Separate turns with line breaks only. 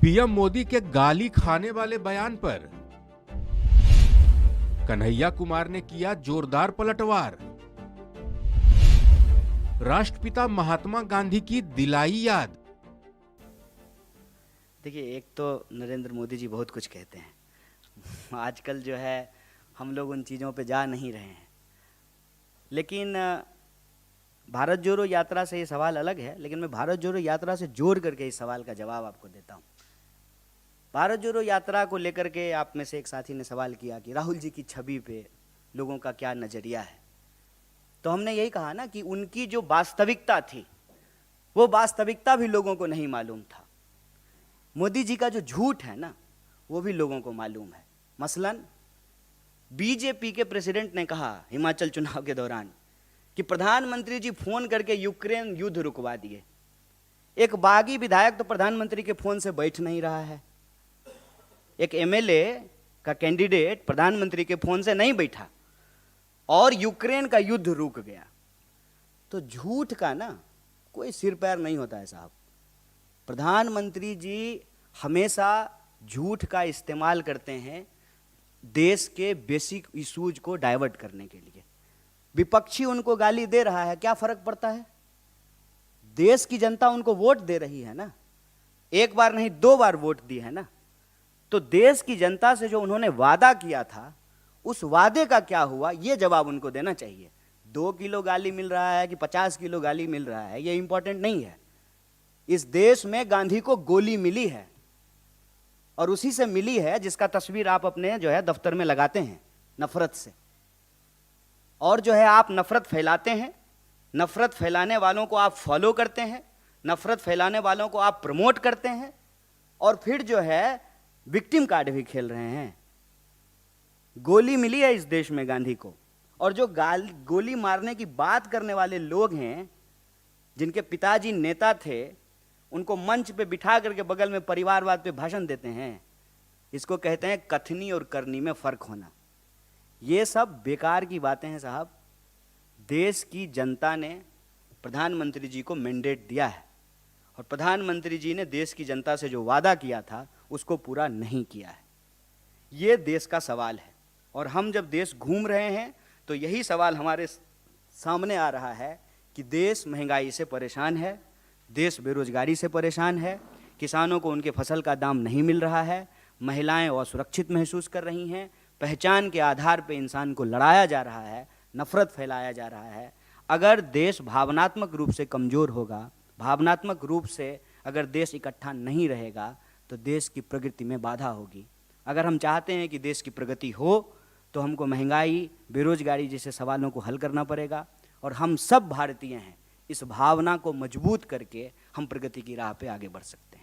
PM Modi के गाली खाने वाले बयान पर कन्हैया कुमार ने किया जोरदार पलटवार। राष्ट्रपिता महात्मा गांधी की दिलाई याद।
देखिए, एक तो नरेंद्र मोदी जी बहुत कुछ कहते हैं। आजकल जो है हम लोग उन चीज़ों पे जा नहीं रहे हैं, लेकिन भारत जोड़ो यात्रा से ये सवाल अलग है। लेकिन मैं भारत जोड़ो यात्रा से जोड़ करके इस सवाल का जवाब आपको देता हूँ। भारत जोड़ो यात्रा को लेकर के आप में से एक साथी ने सवाल किया कि राहुल जी की छवि पे लोगों का क्या नज़रिया है। तो हमने यही कहा ना कि उनकी जो वास्तविकता थी वो वास्तविकता भी लोगों को नहीं मालूम था। मोदी जी का जो झूठ है ना वो भी लोगों को मालूम है। मसलन बीजेपी के प्रेसिडेंट ने कहा हिमाचल चुनाव के दौरान कि प्रधानमंत्री जी फोन करके यूक्रेन युद्ध रुकवा दिए। एक बागी विधायक तो प्रधानमंत्री के फोन से बैठ नहीं रहा है। एक एमएलए का कैंडिडेट प्रधानमंत्री के फोन से नहीं बैठा और यूक्रेन का युद्ध रुक गया। तो झूठ का ना कोई सिर पैर नहीं होता है साहब। प्रधानमंत्री जी हमेशा झूठ का इस्तेमाल करते हैं देश के बेसिक इश्यूज को डाइवर्ट करने के लिए। विपक्षी उनको गाली दे रहा है, क्या फर्क पड़ता है? देश की जनता उनको वोट दे रही है ना, एक बार नहीं 2 बार वोट दी है ना। तो देश की जनता से जो उन्होंने वादा किया था उस वादे का क्या हुआ, ये जवाब उनको देना चाहिए। 2 किलो गाली मिल रहा है कि 50 किलो गाली मिल रहा है, ये इंपॉर्टेंट नहीं है। इस देश में गांधी को गोली मिली है और उसी से मिली है जिसका तस्वीर आप अपने जो है दफ्तर में लगाते हैं नफरत से। और जो है आप नफरत फैलाते हैं, नफरत फैलाने वालों को आप फॉलो करते हैं, नफरत फैलाने वालों को आप प्रमोट करते हैं और फिर जो है विक्टिम कार्ड भी खेल रहे हैं। गोली मिली है इस देश में गांधी को, और जो गोली मारने की बात करने वाले लोग हैं जिनके पिताजी नेता थे, उनको मंच पे बिठा करके बगल में परिवारवाद पे भाषण देते हैं। इसको कहते हैं कथनी और करनी में फर्क होना। ये सब बेकार की बातें हैं साहब। देश की जनता ने प्रधानमंत्री जी को मैंडेट दिया है और प्रधानमंत्री जी ने देश की जनता से जो वादा किया था उसको पूरा नहीं किया है। ये देश का सवाल है और हम जब देश घूम रहे हैं तो यही सवाल हमारे सामने आ रहा है कि देश महंगाई से परेशान है, देश बेरोजगारी से परेशान है, किसानों को उनके फसल का दाम नहीं मिल रहा है, महिलाएं असुरक्षित महसूस कर रही हैं, पहचान के आधार पर इंसान को लड़ाया जा रहा है, नफरत फैलाया जा रहा है। अगर देश भावनात्मक रूप से कमज़ोर होगा, भावनात्मक रूप से अगर देश इकट्ठा नहीं रहेगा तो देश की प्रगति में बाधा होगी। अगर हम चाहते हैं कि देश की प्रगति हो तो हमको महंगाई, बेरोजगारी जैसे सवालों को हल करना पड़ेगा और हम सब भारतीय हैं, इस भावना को मजबूत करके हम प्रगति की राह पे आगे बढ़ सकते हैं।